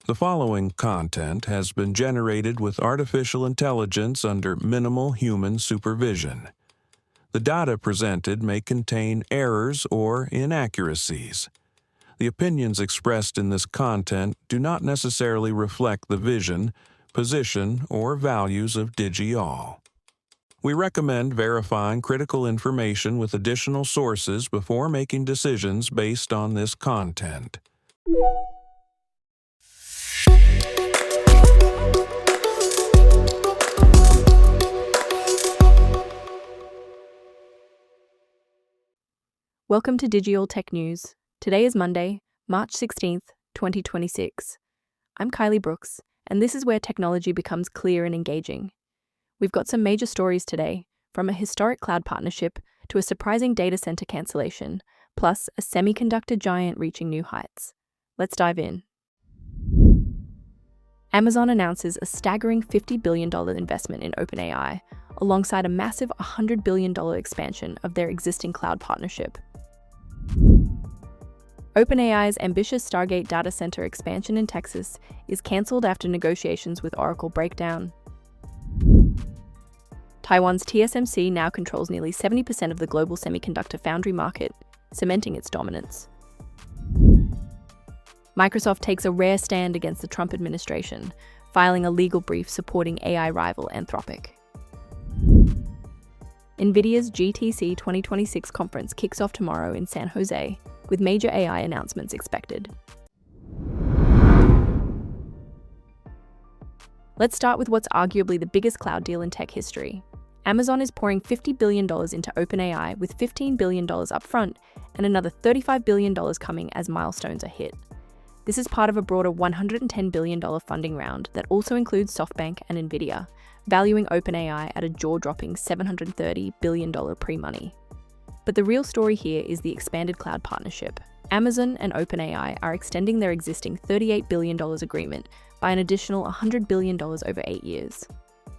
The following content has been generated with artificial intelligence under minimal human supervision. The data presented may contain errors or inaccuracies. The opinions expressed in this content do not necessarily reflect the vision, position, or values of Digi-all. We recommend verifying critical information with additional sources before making decisions based on this content. Welcome to Digi-all Tech News. Today is Monday, March 16th, 2026. I'm Kylie Brooks, and this is where technology becomes clear and engaging. We've got some major stories today, from a historic cloud partnership to a surprising data center cancellation, plus a semiconductor giant reaching new heights. Let's dive in. Amazon announces a staggering $50 billion investment in OpenAI, alongside a massive $100 billion expansion of their existing cloud partnership. OpenAI's ambitious Stargate data center expansion in Texas is cancelled after negotiations with Oracle break down. Taiwan's TSMC now controls nearly 70% of the global semiconductor foundry market, cementing its dominance. Microsoft takes a rare stand against the Trump administration, filing a legal brief supporting AI rival Anthropic. NVIDIA's GTC 2026 conference kicks off tomorrow in San Jose, with major AI announcements expected. Let's start with what's arguably the biggest cloud deal in tech history. Amazon is pouring $50 billion into OpenAI, with $15 billion upfront and another $35 billion coming as milestones are hit. This is part of a broader $110 billion funding round that also includes SoftBank and NVIDIA, valuing OpenAI at a jaw-dropping $730 billion pre-money. But the real story here is the expanded cloud partnership. Amazon and OpenAI are extending their existing $38 billion agreement by an additional $100 billion over 8 years.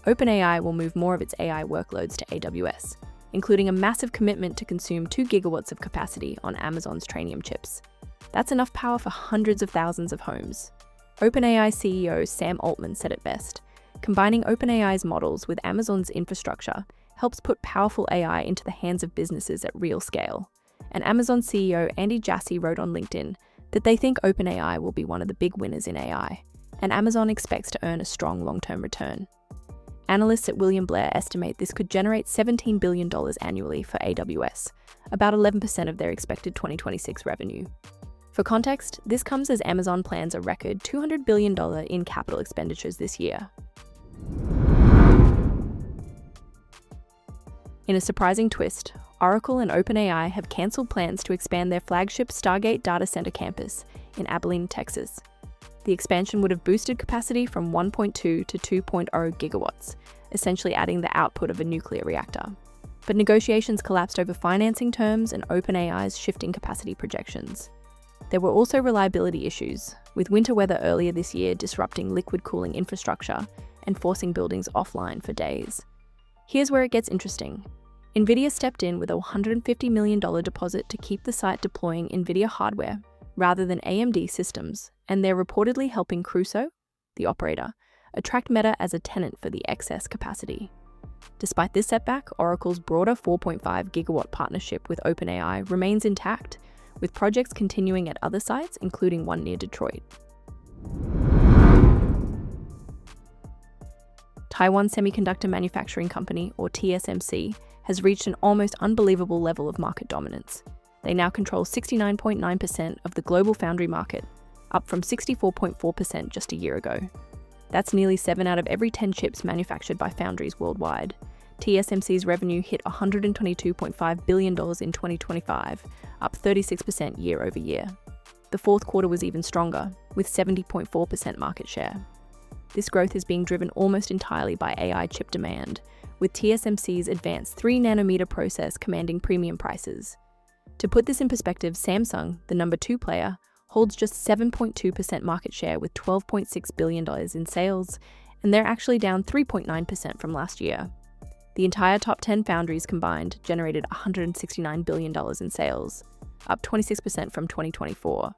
OpenAI will move more of its AI workloads to AWS, including a massive commitment to consume 2 gigawatts of capacity on Amazon's Trainium chips. That's enough power for hundreds of thousands of homes. OpenAI CEO Sam Altman said it best: combining OpenAI's models with Amazon's infrastructure helps put powerful AI into the hands of businesses at real scale. And Amazon CEO Andy Jassy wrote on LinkedIn that they think OpenAI will be one of the big winners in AI, and Amazon expects to earn a strong long-term return. Analysts at William Blair estimate this could generate $17 billion annually for AWS, about 11% of their expected 2026 revenue. For context, this comes as Amazon plans a record $200 billion in capital expenditures this year. In a surprising twist, Oracle and OpenAI have cancelled plans to expand their flagship Stargate data center campus in Abilene, Texas. The expansion would have boosted capacity from 1.2 to 2.0 gigawatts, essentially adding the output of a nuclear reactor. But negotiations collapsed over financing terms and OpenAI's shifting capacity projections. There were also reliability issues, with winter weather earlier this year disrupting liquid cooling infrastructure and forcing buildings offline for days. Here's where it gets interesting. NVIDIA stepped in with a $150 million deposit to keep the site deploying NVIDIA hardware rather than AMD systems, and they're reportedly helping Crusoe, the operator, attract Meta as a tenant for the excess capacity. Despite this setback, Oracle's broader 4.5 gigawatt partnership with OpenAI remains intact, with projects continuing at other sites, including one near Detroit. Taiwan Semiconductor Manufacturing Company, or TSMC, has reached an almost unbelievable level of market dominance. They now control 69.9% of the global foundry market, up from 64.4% just a year ago. That's nearly 7 out of every 10 chips manufactured by foundries worldwide. TSMC's revenue hit $122.5 billion in 2025, up 36% year over year. The fourth quarter was even stronger, with 70.4% market share. This growth is being driven almost entirely by AI chip demand, with TSMC's advanced 3-nanometer process commanding premium prices. To put this in perspective, Samsung, the number 2 player, holds just 7.2% market share with $12.6 billion in sales, and they're actually down 3.9% from last year. The entire top 10 foundries combined generated $169 billion in sales, up 26% from 2024.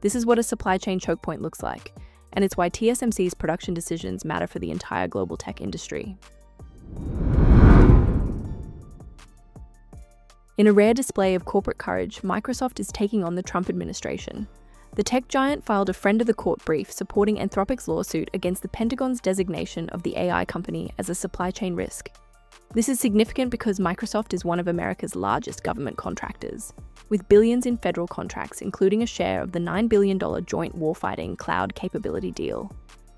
This is what a supply chain choke point looks like, and it's why TSMC's production decisions matter for the entire global tech industry. In a rare display of corporate courage, Microsoft is taking on the Trump administration. The tech giant filed a friend of the court brief supporting Anthropic's lawsuit against the Pentagon's designation of the AI company as a supply chain risk. This is significant because Microsoft is one of America's largest government contractors, with billions in federal contracts, including a share of the $9 billion joint warfighting cloud capability deal,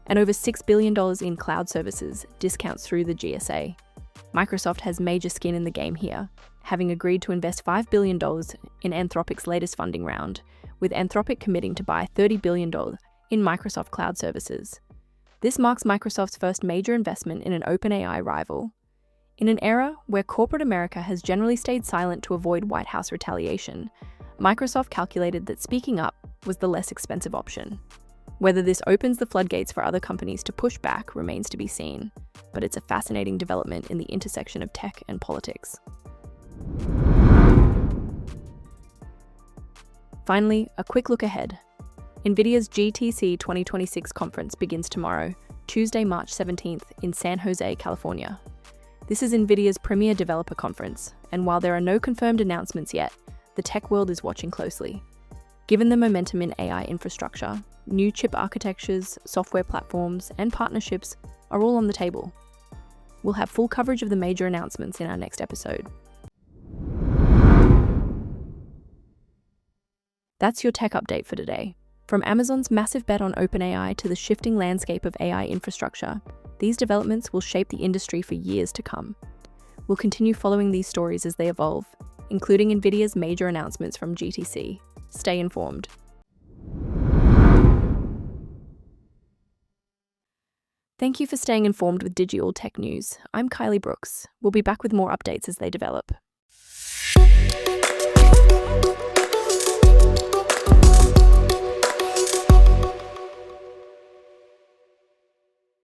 and over $6 billion in cloud services discounts through the GSA. Microsoft has major skin in the game here, having agreed to invest $5 billion in Anthropic's latest funding round, with Anthropic committing to buy $30 billion in Microsoft cloud services. This marks Microsoft's first major investment in an OpenAI rival. In an era where corporate America has generally stayed silent to avoid White House retaliation, Microsoft calculated that speaking up was the less expensive option. Whether this opens the floodgates for other companies to push back remains to be seen, but it's a fascinating development in the intersection of tech and politics. Finally, a quick look ahead. NVIDIA's GTC 2026 conference begins tomorrow, Tuesday, March 17th, in San Jose, California. This is NVIDIA's premier developer conference, and while there are no confirmed announcements yet, the tech world is watching closely. Given the momentum in AI infrastructure, new chip architectures, software platforms, and partnerships are all on the table. We'll have full coverage of the major announcements in our next episode. That's your tech update for today. From Amazon's massive bet on OpenAI to the shifting landscape of AI infrastructure, these developments will shape the industry for years to come. We'll continue following these stories as they evolve, including NVIDIA's major announcements from GTC. Stay informed. Thank you for staying informed with Digi-all Tech News. I'm Kylie Brooks. We'll be back with more updates as they develop.